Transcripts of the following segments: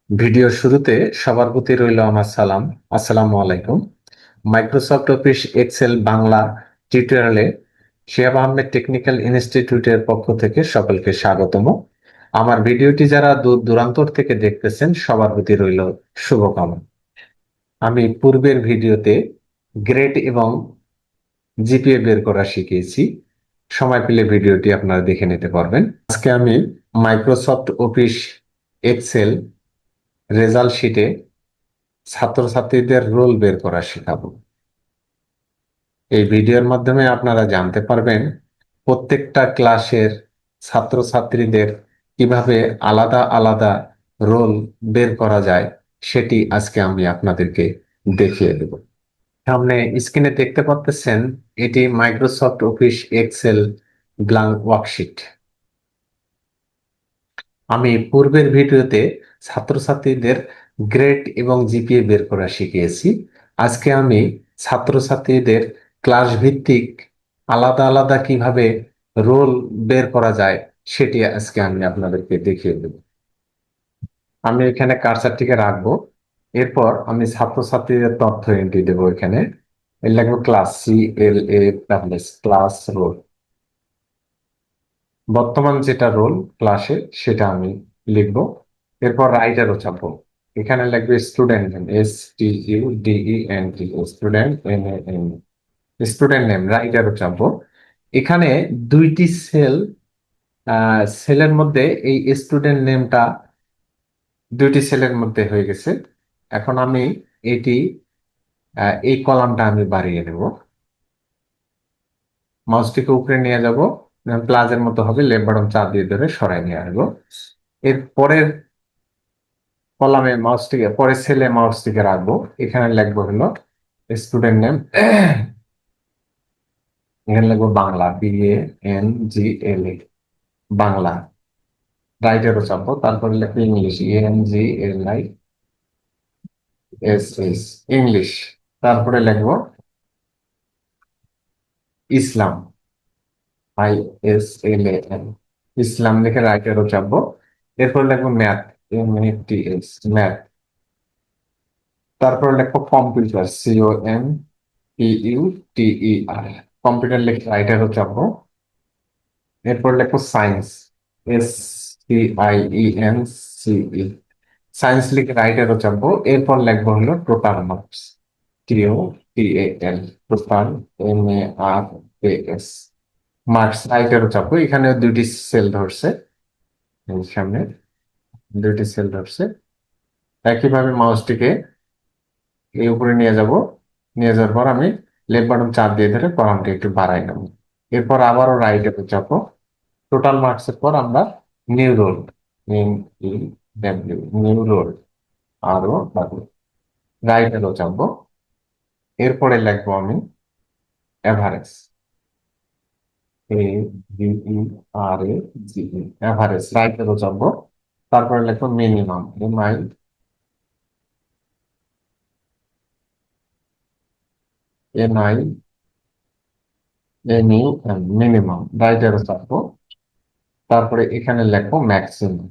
ভিডিওর শুরুতে সবার প্রতি রইল আমার সালাম। আসসালামু আলাইকুম। মাইক্রোসফট অফিস এক্সেল বাংলা টিউটোরিয়ালে শিহাব আহমেদ টেকনিক্যাল ইনস্টিটিউটের পক্ষ থেকে সকলকে স্বাগতম। আমার ভিডিওটি যারা দূর দূরান্তর থেকে দেখতেছেন সবার প্রতি রইল শুভকামনা। আমি পূর্বের ভিডিওতে গ্রেড এবং জিপিএ বের করা শিখিয়েছি। সময় পেলে ভিডিওটি আপনারা দেখে নিতে পারবেন। আজকে আমি মাইক্রোসফট অফিস এক্সেল রেজাল্ট শিটে ছাত্রছাত্রীদের রোল বের করা শেখাবো। এই ভিডিওর মাধ্যমে আপনারা জানতে পারবেন প্রত্যেকটা ক্লাসের ছাত্রছাত্রীদের কিভাবে আলাদা আলাদা রোল বের করা যায়, সেটি আজকে আমি আপনাদেরকে দেখিয়ে দেব। সামনে স্ক্রিনে দেখতে পাচ্ছেন, এটি Microsoft Office Excel blank worksheet. আমি পূর্বের ভিডিওতে ছাত্রছাত্রীদের গ্রেড এবং জিপিএ বের করা শিখিয়েছি। আজকে আমি ছাত্রছাত্রীদের ক্লাস ভিত্তিক আলাদা আলাদা কিভাবে রোল বের করা যায় সেটি আজকে আমি আপনাদেরকে দেখিয়ে দেব। আমি এখানে কার্সারটিকে রাখবো। এরপর আমি ছাত্রছাত্রীদের তথ্য এন্ট্রি দেবো। এখানে লিখবো ক্লাস ক্লাস রোল, বর্তমান যেটা রোল ক্লাসে সেটা আমি লিখবো। এরপর রাইটারও চাপবো। এখানে লিখবে student name, STUDENT, student NAM, student name. রাইটারও চাপবো। এখানে দুইটি সেলের মধ্যে এই স্টুডেন্ট নেমটা দুইটি সেলের মধ্যে হয়ে গেছে। এখন আমি এটি এই কলামটা আমি বাড়িয়ে নেব। মাউসটিকে উপরে নিয়ে যাব, প্লাসের মতো হবে, লেফট বাটন চাপ দিয়ে ধরে সরাই নিয়ে আসবো। এর পরের কলামে মাউসটিকে, পরের সেলে মাউসটিকে রাখবো। এখানে লিখবো হলো স্টুডেন্ট নেম, এখানে লিখবো বাংলা, BANGLA, বাংলা। রাইটারও চাপবো, তারপরে লিখবো ইংলিশ, ENGLISH, ইংলিশ। তারপরে লিখবো ইসলাম, ISLAM, ইসলাম লিখে রাইটারও চাপবো। এরপর লিখবো ম্যাথ, MATS, ম্যাথ। তারপর লিখবো কম্পিউটার, COMPUTER, কম্পিউটার লিখে রাইটারও চাপবো। এরপর লিখবো সায়েন্স, SCIENCE, সায়েন্স লিখে রাইটারও চাপবো। এরপর লিখবো হলো total marks, TOTAL, total, MARKS, marks. রাইটারও চাপবো। এখানে দুইটি সেল ধরছে, এই সামনে দুইটি সেল ধরছে। একইভাবে মাউসটিকে এই উপরে নিয়ে যাব। নিয়ে যাওয়ার পর আমি লেফট বাটন চাপ দিয়ে ধরে কলামটি একটু বাড়াই নেব। এরপর আবারও রাইটে চাপবো। টোটাল মার্কসের পর আমরা নিউ রোল, নিউ রোল, আরো রাইটেরও চাপবো। এরপরে লিখবো আমি এভারেজ, AVERAGE, এভারেজ। রাইটেরও চাপবো। তারপরে লিখবো মিনিমাম, MINIMUM, মিনিমাম। রাইটেরও চাপবো। তারপরে এখানে লিখবো ম্যাক্সিমাম,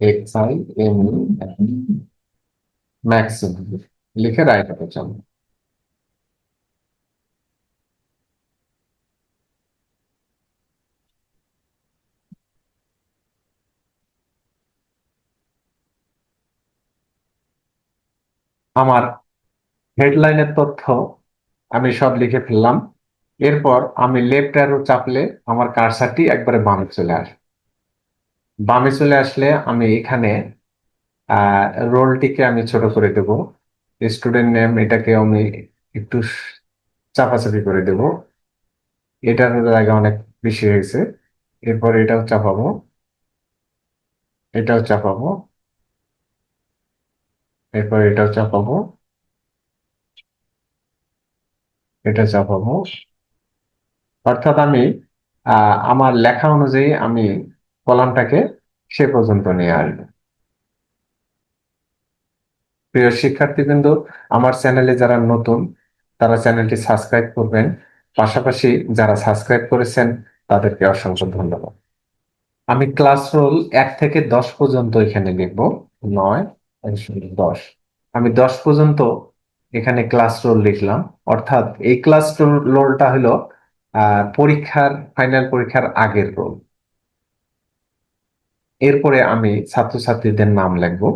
MAXIMUM, ম্যাক্সিমাম লিখে রাইটারও চাপবো। আমার হেডলাইনের তথ্য আমি সব লিখে ফেললাম। এরপর আমি লেফট অ্যারো চাপলে আমার কার্সারটি একবারে বামে চলে আসে। বামে চলে আসলে আমি এখানে রোলটিকে আমি ছোট করে দেব। স্টুডেন্ট নেম এটাকে আমি একটু চাপাচাপি করে দেব, এটার জায়গা অনেক বেশি হয়েছে। এরপর এটাও চাপাবো, এটাও চাপাবো, এরপর এটাও চাপাবো, এটা চাপাবো। অর্থাৎ আমি আমার লেখা অনুযায়ী আমি কলামটাকে সে পর্যন্ত নিয়ে আসবো। প্রিয় শিক্ষার্থীবৃন্দ, আমার চ্যানেলে যারা নতুন তারা চ্যানেলটি সাবস্ক্রাইব করবেন। পাশাপাশি যারা সাবস্ক্রাইব করেছেন তাদেরকে অসংখ্য ধন্যবাদ। আমি ক্লাস রোল 1 থেকে 10 পর্যন্ত এখানে লিখব। 9, 10। আমি 10 পর্যন্ত এখানে ক্লাস রোল লিখলাম। অর্থাৎ এই ক্লাস রোলটা হলো ফাইনাল পরীক্ষার আগের রোল। এরপরে আমি ছাত্রছাত্রীদের নাম লিখবো।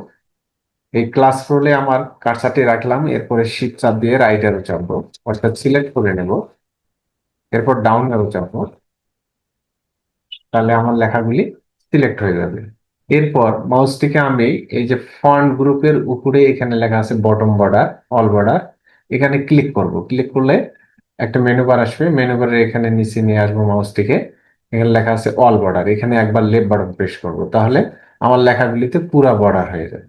এই ক্লাস রোলে আমার কারসারটি রাখলাম, এরপরে শিফট চাপ দিয়ে রাইট অ্যারো চাপবো, অর্থাৎ সিলেক্ট করে নেব। এরপর ডাউন অ্যারো চাপবো, তাহলে আমার লেখাগুলি সিলেক্ট হয়ে যাবে। এরপর মাউসটিকে আমি এই যে ফন্ট গ্রুপের উপরে এখানে লেখা আছে বটম বর্ডার, অল বর্ডার, এখানে ক্লিক করব। ক্লিক করলে একটা মেনু বার আসবে, মেনু বারের এখানে নিচে নিয়ে আসবো মাউসটিকে। এখানে লেখা আছে অল বর্ডার, এখানে একবার লেফট বাটন প্রেস করব, তাহলে আমার লেখাগুলিতে পুরা বর্ডার হয়ে যাবে।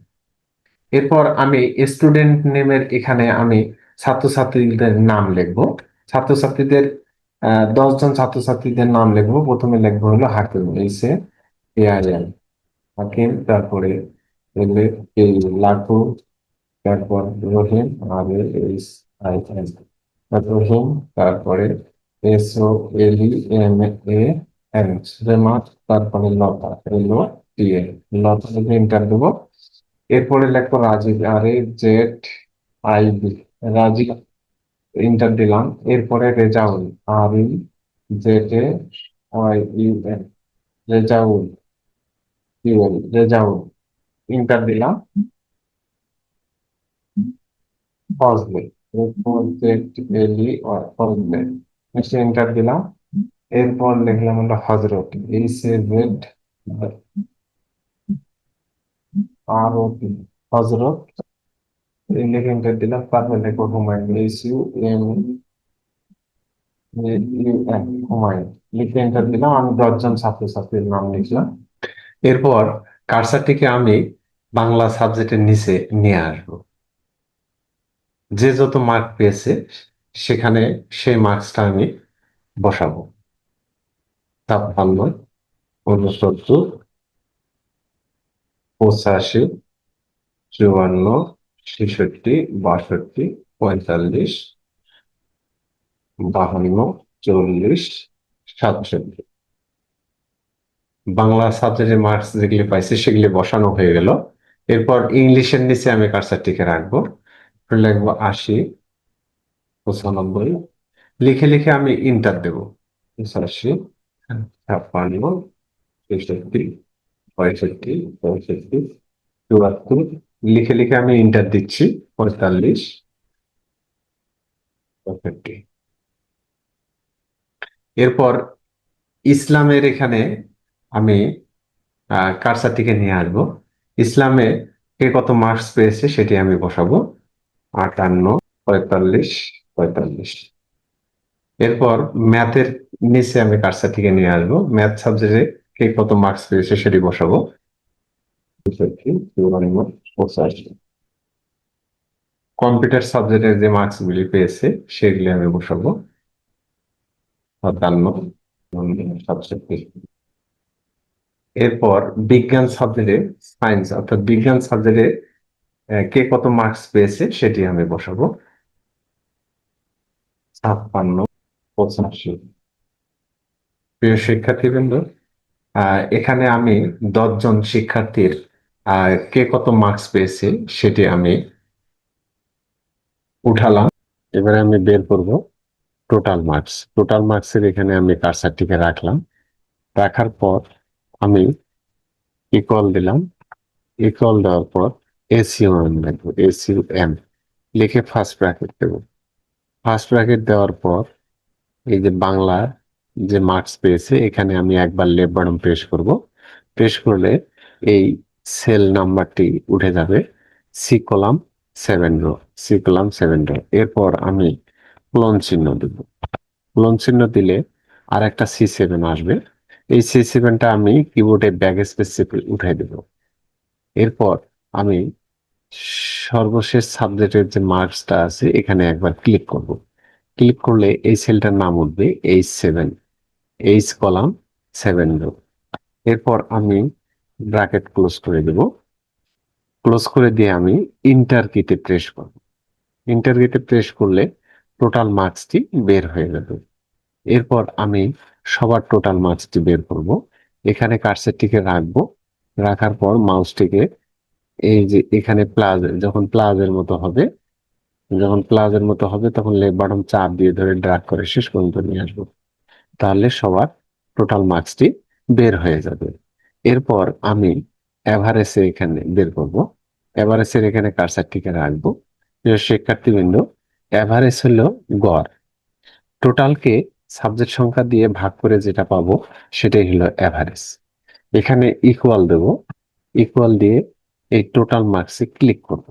এরপর আমি স্টুডেন্ট নেমের এখানে আমি ছাত্রছাত্রীদের নাম লিখবো। ছাত্রছাত্রীদের 10 জন ছাত্রছাত্রীদের নাম লিখবো। প্রথমে লিখবো হলো হাকিম, AIM হাকিম, তারপরে এলে এই লাটু, তারপর রহিম, RAHIM, রহিম, তারপরে SOLEMAN রেমাত, তারপরে লতা, LOTA, লতা লিখে এন্টার দেবো। এরপরে লিখবো রাজীব, RAZIB, রাজীব, এন্টার দিলাম। এরপরে রেজাউল, REZAYUN, রেজাউল, রেজাউল, এন্টার দিলাম। ফজলে, ফজলে, এন্টার দিলাম। এরপর লিখলাম হলো হজরত, HZROT, হজরত, লিখে এন্টার দিলাম। তারপর লিখবো হুমায়ুন, HUMAUN, হুমায়ুন, লিখে এন্টার দিলাম। আমি 10 জন ছাত্রছাত্রীর নাম লিখলাম। এরপর কার্সারটিকে আমি বাংলা সাবজেক্টের নিচে নিয়ে আসবো। যে যত মার্ক পেয়েছে সেখানে সেই মার্কসটা আমি বসাবো। 56, 69, 85, 54, 66, 62, 45, 52, 40, 67। বাংলা সাবজেক্টের মার্কস যেগুলি পাইছে সেগুলি বসানো হয়ে গেল। এরপর ইংলিশের নিচে আমি কার্সারটিকে রাখবো, লিখবো 80, 95, লিখে লিখে আমি ইন্টার দেবো। 85, 56, 63, 65, 65, 74, লিখে লিখে আমি ইন্টার দিচ্ছি। 45, 65। এরপর ইসলামের এখানে আমি কার্সারটিকে নিয়ে আসবো। ইসলামে কে কত মার্কস পেয়েছে সেটি আমি বসাবো। 58, 45, 45। এরপর ম্যাথের নিচে আমি কার্সারটিকে নিয়ে আসবো। ম্যাথ সাবজেক্টে কে কত মার্কস পেয়েছে সেটি বসাবো। 65, 54, 85। কম্পিউটার সাবজেক্টের যে মার্কস গুলি পেয়েছে সেগুলি আমি বসাবো। 57, 67। এরপর বিজ্ঞান সাবজেক্টে, সায়েন্স অর্থাৎ বিজ্ঞান সাবজেক্টে কে কত মার্কস পেয়েছে সেটি আমি বসাবো। 56, 85। প্রিয় শিক্ষার্থীবৃন্দ, এখানে আমি 10 জন শিক্ষার্থীর কে কত মার্কস পেয়েছে সেটি আমি উঠালাম। এবারে আমি বের করব টোটাল মার্কস। টোটাল মার্কসের এখানে আমি কার্সারটিকে রাখলাম। রাখার পর আমি ইকুয়াল দিলাম। ইকুয়াল দেওয়ার পর SUM লিখবো, SUM লিখে ফার্স্ট ব্র্যাকেট দেবো। ফার্স্ট ব্র্যাকেট দেওয়ার পর এই যে বাংলার যে মার্কস পেয়েছে এখানে আমি একবার লেফট বাটন প্রেস করব। প্রেস করলে এই সেল নাম্বারটি উঠে যাবে, C column 7 row, C column 7 row। এরপর আমি ক্লোন চিহ্ন দেব। ক্লোন চিহ্ন দিলে আর একটা C7 আসবে। এই C7টা আমি কিবোর্ডে ব্যাক স্পেস চেপে উঠে দেব। এরপর আমি সর্বশেষ সাবজেক্টের যে মার্কসটা আছে এখানে একবার ক্লিক করব। ক্লিক করলে এই সেলটার নাম উঠবে H7, H column 7 row। এরপর আমি ব্র্যাকেট ক্লোজ করে দেব। ক্লোজ করে দিয়ে আমি ইন্টার কিতে প্রেস করব। ইন্টার কিতে প্রেস করলে টোটাল মার্কসটি বের হয়ে যাবে। এরপর আমি সবার টোটাল মার্কসটি বের করব। এখানে কার্সারটিকে রাখবো, রাখার পর মাউসটিকে এই যে এখানে প্লাস, যখন প্লাসের মতো হবে, যখন প্লাসের মতো হবে তখন লেফট বাটন চাপ দিয়ে ধরে ড্র্যাগ করে শেষ পর্যন্ত নিয়ে আসবো। তাহলে সবার টোটাল মার্কসটি বের হয়ে যাবে। এরপর আমি এভারেজে এখানে বের করব। এভারেজের এখানে কার্সারটিকে রাখবো। প্রিয় শিক্ষার্থীবৃন্দ, এভারেজ হলো গড়। টোটালকে সাবজেক্ট সংখ্যা দিয়ে ভাগ করে যেটা পাবো সেটাই হলো এভারেজ। এখানে ইকুয়াল দেব, ইকুয়াল দিয়ে এই টোটাল মার্কসে ক্লিক করব।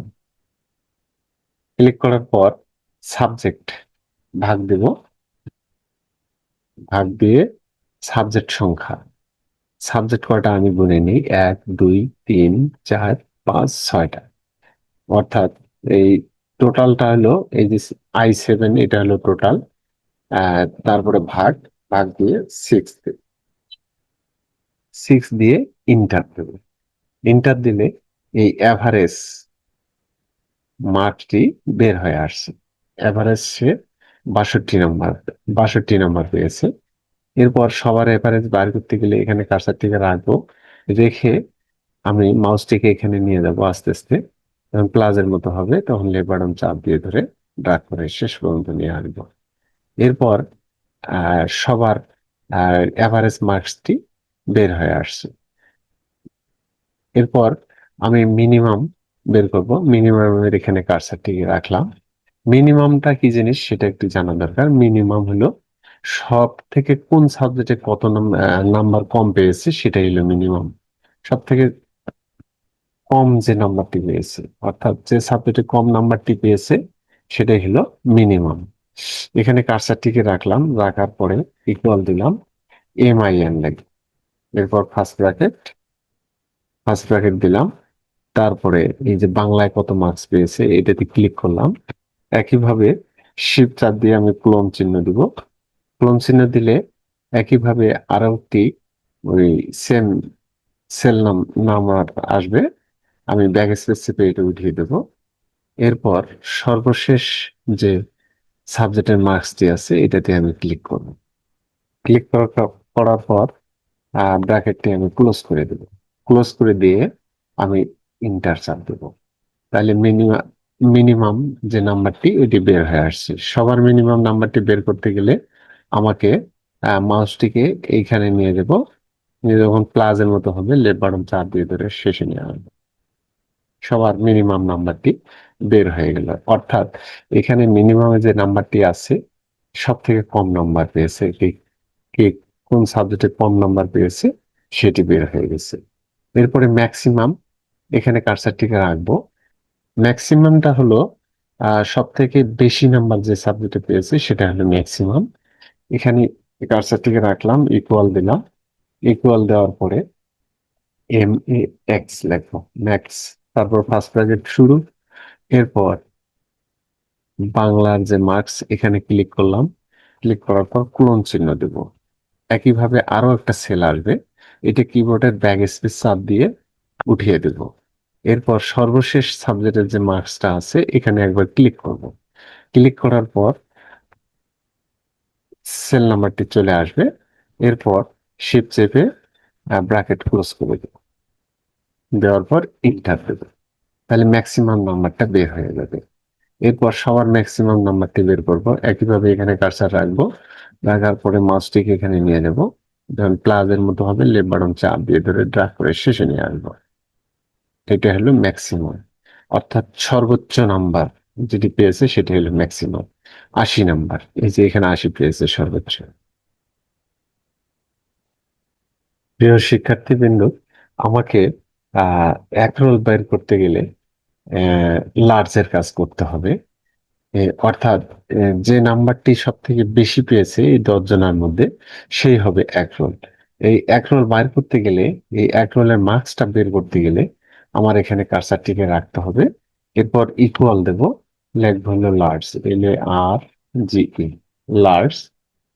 ক্লিক করার পর সাবজেক্ট ভাগ দেব, ভাগ দিয়ে সাবজেক্ট সংখ্যা, সাবজেক্ট কয়টা আমি গুনে নিই, 1 2 3 4 5 6টা। অর্থাৎ এই টোটালটা হলো এই যে I7, এটা হলো টোটাল। তারপরে ভাগ, ভাগ দিয়ে 6 দিয়ে ইন্টার দেবে। ইন্টার দিলে এই অ্যাভারেজ মার্কটি বের হয়ে আসছে। অ্যাভারেজ সে 62 নম্বর, 62 নম্বর পেয়েছে। এরপর সবার অ্যাভারেজ বার করতে গেলে এখানে কার্সারটিকে রাখবো, রেখে আমি মাউসটিকে এখানে নিয়ে যাব আস্তে আস্তে। যখন প্লাসের মতো হবে তখন লেফট বাটন চাপ দিয়ে ধরে ড্র্যাগ করে শেষ পর্যন্ত নিয়ে আসবো। এরপর সবার অ্যাভারেজ মার্কসটি বের হয়ে আসছে। এরপর আমি মিনিমাম বের করব। মিনিমামের এখানে কার্সারটিকে রাখলাম। মিনিমামটা কি জিনিস সেটা একটু জানা দরকার। মিনিমাম হলো সব থেকে কোন সাবজেক্টে কত নাম্বার কম পেয়েছে সেটাই হলো মিনিমাম। সব থেকে কম যে নাম্বারটি পেয়েছে, অর্থাৎ যে সাবজেক্টে কম নাম্বারটি পেয়েছে সেটাই হলো মিনিমাম। এখানে কার্সারটিকে রাখলাম, রাখার পরে ইকুয়াল দিলাম MIN লাগে। এরপর ফার্স্ট ব্র্যাকেট দিলাম। তারপরে এই যে বাংলায় কত মার্কস পেয়েছে এটাতে ক্লিক করলাম। একইভাবে শিফট চাপ দিয়ে আমি ক্লোন চিহ্ন দিব। ক্লোন চিহ্ন দিলে একইভাবে আরো একটি ওই সেম সেল নাম্বার আসবে। আমি ব্যাক স্পেস চেপে এটা উঠিয়ে দেব। এরপর সর্বশেষ যে সাবজেক্টের মার্কসটি আছে এটাতে আমি ক্লিক করব। ক্লিক করার পর ব্র্যাকেটটি আমি ক্লোজ করে দেব। ক্লোজ করে দিয়ে আমি ইন্টার চাপ দেব। তাহলে মিনিমাম যে নাম্বারটি ওইটি বের হয়ে আসছে। সবার মিনিমাম নাম্বারটি বের করতে গেলে আমাকে মাউসটিকে এইখানে নিয়ে যাব, নিয়ে যখন প্লাসের মতো হবে লেফট বাটন চাপ দিয়ে ধরে শেষে নিয়ে আসবো। সবার মিনিমাম নাম্বারটি বের হয়ে গেল। অর্থাৎ এখানে মিনিমামে যে নাম্বারটি আছে সব থেকে কম নাম্বার পেয়েছে, কি কোন সাবজেক্টে কম নাম্বার পেয়েছে সেটি বের হয়ে গেছে। এরপরে ম্যাক্সিমাম, এখানে কার্সারটিকে রাখবো। ম্যাক্সিমামটা হলো সব থেকে বেশি নাম্বার যে সাবজেক্টে পেয়েছে সেটা হলো ম্যাক্সিমাম। এখানে কার্সারটিকে রাখলাম, ইকুয়াল দিলাম। ইকুয়াল দেওয়ার পরে MAX লিখবো, ম্যাক্স। তারপর ফার্স্ট ব্র্যাকেট শুরু। এরপর বাংলার যে মার্কস এখানে ক্লিক করলাম। ক্লিক করার পর ক্লোন চিহ্ন দেব। একইভাবে আরো একটা সেল আসবে, এটা কিবোর্ডের ব্যাক স্পেস চাপ দিয়ে উঠিয়ে দেব। এরপর সর্বশেষ সাবজেক্টের যে মার্কসটা আছে এখানে একবার ক্লিক করব। ক্লিক করার পর সেল নাম্বারটি চলে আসবে। এরপর শিফট চেপে ব্র্যাকেট ক্লোজ করে দেব। দেওয়ার পর ইন্টার দেব। তাহলে ম্যাক্সিমাম নাম্বারটা বের হয়ে যাবে। এরপর সবার ম্যাক্সিমাম নাম্বারটি বের করব। একইভাবে এখানে কার্সার রাখবো, রাখার পরে মাউসটিকে এখানে নিয়ে যাব। যখন প্লাসের মতো হবে লেফট বাটন চাপ দিয়ে ধরে ড্র্যাগ করে শেষে নিয়ে আসবো। এটা হলো ম্যাক্সিমাম, অর্থাৎ সর্বোচ্চ নাম্বার যেটি পেয়েছে সেটা হলো ম্যাক্সিমাম। 80 নাম্বার, এই যে এখানে 80 পেয়েছে সর্বোচ্চ। প্রিয় শিক্ষার্থীবৃন্দ, আমাকে এক রোল বের করতে গেলে লার্জের কাজ করতে হবে। অর্থাৎ যে নাম্বারটি সব থেকে বেশি পেয়েছে এই 10 জনের মধ্যে সেই হবে এক রোল। এই এক রোল বাইর করতে গেলে, এই এক রোলের মার্কসটা বের করতে গেলে আমার এখানে কার্সারটিকে রাখতে হবে। এরপর ইকুয়াল দেব, লিখব হলো large, LARGE, large.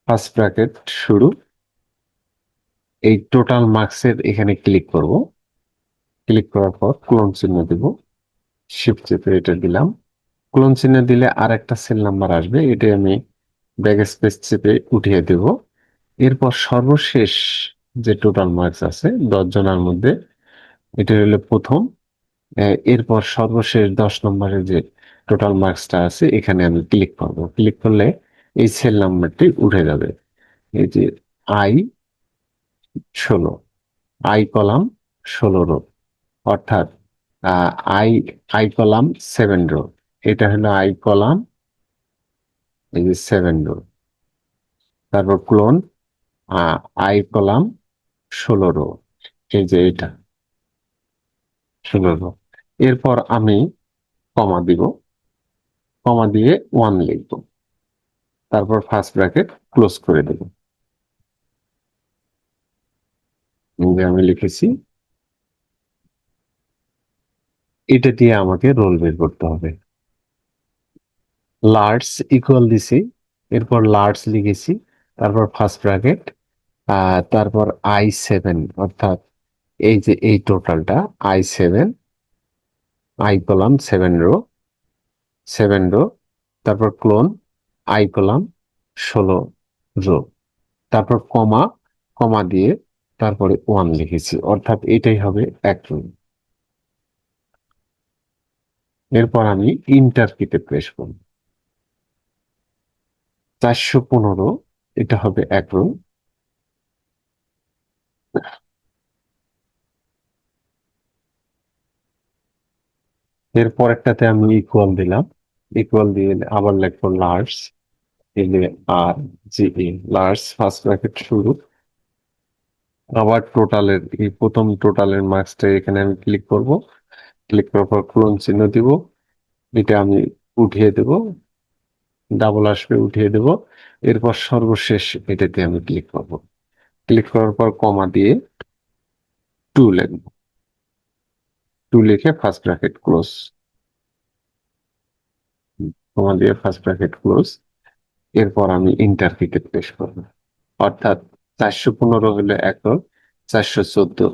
First bracket শুরু। এই টোটাল মার্কসের এখানে ক্লিক করব। ক্লিক করার পর ক্লোন চিহ্ন দেব, শিফট চেপে এটা দিলাম। ক্লোন চিহ্ন দিলে আর একটা সেল নাম্বার আসবে, এটা আমি ব্যাক স্পেস চেপে উঠিয়ে দেব। এরপর সর্বশেষ যে টোটাল মার্কস আছে 10 জনের মধ্যে এটা হলো প্রথম। এরপর সর্বশেষ 10 নম্বরের যে টোটাল মার্কসটা আছে এখানে আমি ক্লিক করব। ক্লিক করলে এই সেল নাম্বারটি উঠে যাবে। এই যে আই 16, আই কলাম 16 রো, অর্থাৎ আহ, আই আই কলাম 7 রো। এটা হলো আই কলাম, এই যে 7 রো। তারপর ক্লোন আই কলাম 16 রো, এই যে এটা 16 রো। এরপর আমি কমা দিব, কমা দিয়ে 1 লিখব, তারপর ফার্স্ট ব্র্যাকেট ক্লোজ করে দেব। এই যে আমি লিখেছি, এটা দিয়ে আমাকে রোল বের করতে হবে। লার্জ ইকুয়াল দিছি, এরপর লার্জ লিখেছি, তারপর ফার্স্ট ব্র্যাকেট, তারপর I7, অর্থাৎ এই যে এই টোটালটা I7, আই কলাম 7 রো, তারপর ক্লোন আই কলাম 16 রো, তারপর কমা, কমা দিয়ে তারপরে 1 লিখেছি, অর্থাৎ এটাই হবে এক রো। এরপর আমি ইন্টার কিতে প্রেস করব। 415, এটা হবে এক রো। এরপর একটাতে আমি ইকুয়াল দিলাম, ইকুয়াল দিয়ে আবার লিখবো লার্জ, আর জি ই, লার্জ ফার্স্ট ব্র্যাকেট শুরু, আবার টোটালের এই প্রথম টোটালের মার্কসটা এখানে আমি ক্লিক করব। ক্লিক করার পর ক্লোন চিহ্ন দিব, এটা আমি উঠিয়ে দেব, ডাবল আসবে উঠিয়ে দেব। এরপর সর্বশেষ এটাতে আমি ক্লিক করব। ক্লিক করার পর কমা দিয়ে 2 লিখব, 2 লিখে ফার্স্ট ব্র্যাকেট ক্লোজ, কমা দিয়ে ফার্স্ট ব্র্যাকেট ক্লোজ। এরপর আমি ইন্টার কিতে প্রেস করব, অর্থাৎ 415 হলো এক রোল, 414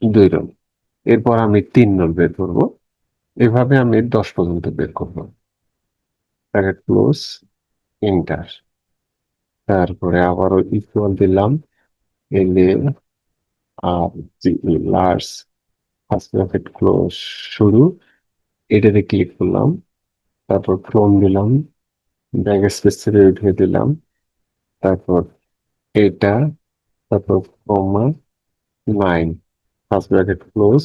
2 রোল। এরপর আমি 3 রোল বের করব। এভাবে আমি 10 পর্যন্ত বের করব। ব্র্যাকেট ক্লোজ, ইন্টার, তারপরে আবারও ইকুয়াল দিলাম, এলে আর জি লার্জ ফার্স্ট ব্র্যাকেট ক্লোজ শুরু, এটাতে ক্লিক করলাম, তারপর ক্লোন দিলাম, ব্যাক স্পেস থেকে উঠিয়ে দিলাম, তারপর এটা, তারপর কমা 9, ফার্স্ট ব্র্যাকেট ক্লোজ,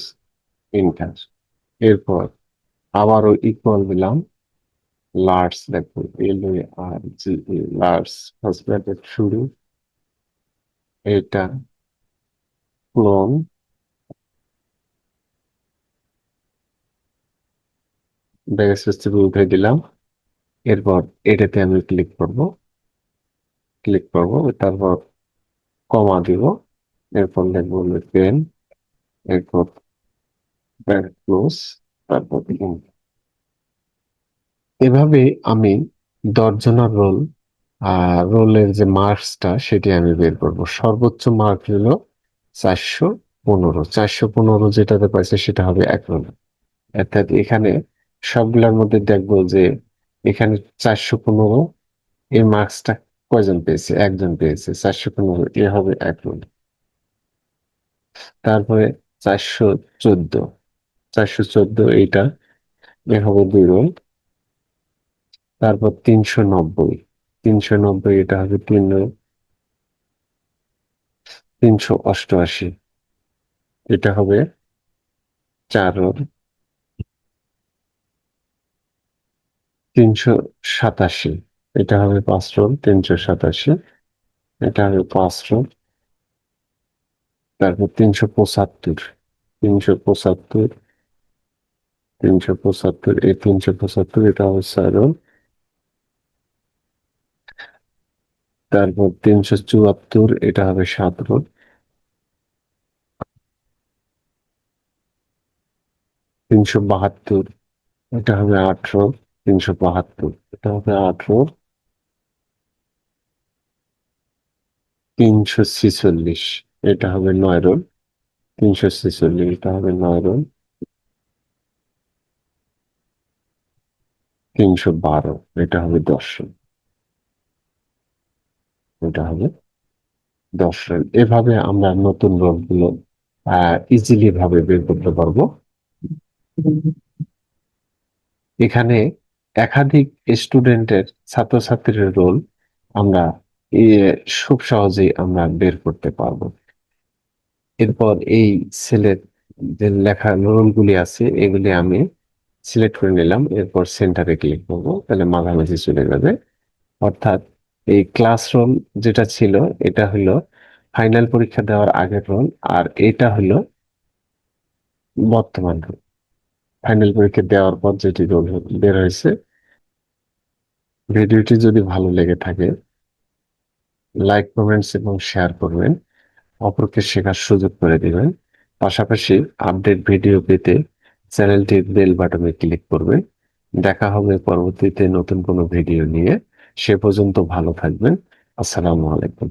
ইন্টার। এরপর আবারও ইকুয়াল দিলাম, লার্জ দেখো এল আর জি লার্জ ফার্স্ট ব্র্যাকেট শুরু, এটা ক্লোন, ব্যাক স্পেস থেকে উঠে দিলাম। এরপর এটাতে আমি ক্লিক করব, তারপর কমা দিব, এরপর লিখবো 10, এরপর ব্র্যাকেট ক্লোজ, তারপর এভাবে আমি 10 জনের রোলের যে মার্কসটা সেটি আমি বের করব। সর্বোচ্চ মার্ক হলো 415, 415 যেটাতে পাইছে সেটা হবে এক রোল। অর্থাৎ এখানে সবগুলোর মধ্যে দেখবো যে এখানে 415 এই মার্কসটা কয়জন পেয়েছে, একজন পেয়েছে, 415 এ হবে এক রোল। তারপরে 414, 414 এইটা এ হবে 2 রোল। তারপর 390, 390 এটা হবে 3 রোল। 388 এটা হবে 4 রোল। 387 এটা হবে 5 রোল, 387 এটা হবে 5 রোল। তারপর 375, 375, 375 এই 375 এটা হবে 6 রোল। তারপর 374 এটা হবে 7 রোল। 372 এটা হবে 8 রোল। 372 এটা হবে 8 রোল। 346 এটা হবে 9 রোল। 346 এটা হবে 9 রোল। 312 এটা হবে 10 রোল। এটা হবে 10 রোল। এভাবে আমরা নতুন রোলগুলো ইজিলি ভাবে বের করতে পারবো। এখানে একাধিক স্টুডেন্টের, ছাত্রছাত্রীর রোল আমরা এ, খুব সহজেই আমরা বের করতে পারবো। এরপর এই ছেলের যে লেখা রোলগুলি আছে এগুলি আমি সিলেক্ট করে নিলাম, এরপর সেন্টারে ক্লিক করবো, তাহলে মাঝামাঝি চলে যাবে। অর্থাৎ এই ক্লাস রোল যেটা ছিল এটা হলো ফাইনাল পরীক্ষা দেওয়ার আগের রোল, আর এটা হলো বর্তমান রোল। ফাইনাল পরীক্ষা দেওয়ার পর যেটি রোল বের হয়েছে। ভিডিওটি যদি ভালো লেগে থাকে লাইক, কমেন্টস এবং শেয়ার করবেন, অপরকে শেখার সুযোগ করে দিবেন। পাশাপাশি আপডেট ভিডিও পেতে চ্যানেলটির বেল বাটনে ক্লিক করবেন। দেখা হবে পরবর্তীতে নতুন কোনো ভিডিও নিয়ে। সে পর্যন্ত ভালো থাকবেন। আসসালামু আলাইকুম।